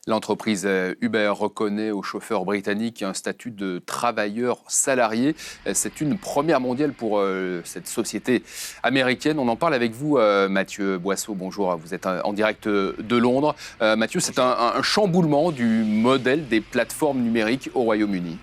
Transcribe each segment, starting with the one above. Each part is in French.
L'entreprise Uber reconnaît aux chauffeurs britanniques un statut de travailleur salarié. C'est une première mondiale pour cette société américaine. On en parle avec vous, Mathieu Boisseau. Bonjour, vous êtes en direct de Londres. Mathieu, c'est un chamboulement du modèle des plateformes numériques au Royaume-Uni.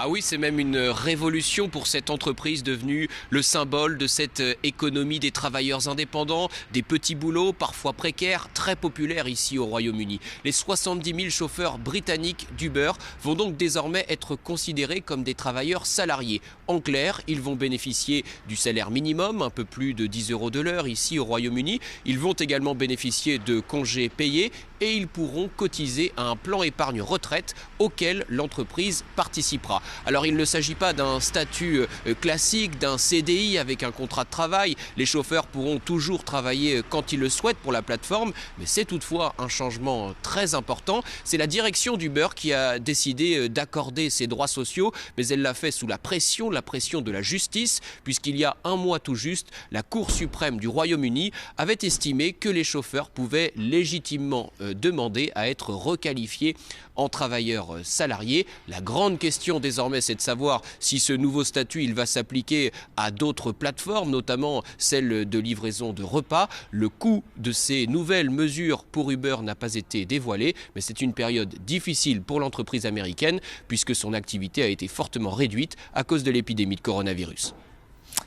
Ah oui, c'est même une révolution pour cette entreprise devenue le symbole de cette économie des travailleurs indépendants, des petits boulots, parfois précaires, très populaires ici au Royaume-Uni. Les 70 000 chauffeurs britanniques d'Uber vont donc désormais être considérés comme des travailleurs salariés. En clair, ils vont bénéficier du salaire minimum, un peu plus de 10 € de l'heure ici au Royaume-Uni. Ils vont également bénéficier de congés payés et ils pourront cotiser à un plan épargne retraite auquel l'entreprise participera. Alors il ne s'agit pas d'un statut classique, d'un CDI avec un contrat de travail. Les chauffeurs pourront toujours travailler quand ils le souhaitent pour la plateforme, mais c'est toutefois un changement très important. C'est la direction d'Uber qui a décidé d'accorder ces droits sociaux, mais elle l'a fait sous la pression de la justice, puisqu'il y a un mois tout juste, la Cour suprême du Royaume-Uni avait estimé que les chauffeurs pouvaient légitimement demander à être requalifiés en travailleurs salariés. La grande question désormais, c'est de savoir si ce nouveau statut il va s'appliquer à d'autres plateformes, notamment celle de livraison de repas. Le coût de ces nouvelles mesures pour Uber n'a pas été dévoilé, mais c'est une période difficile pour l'entreprise américaine puisque son activité a été fortement réduite à cause de l'épidémie de coronavirus.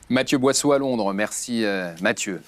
Mathieu Boisseau à Londres. Merci Mathieu.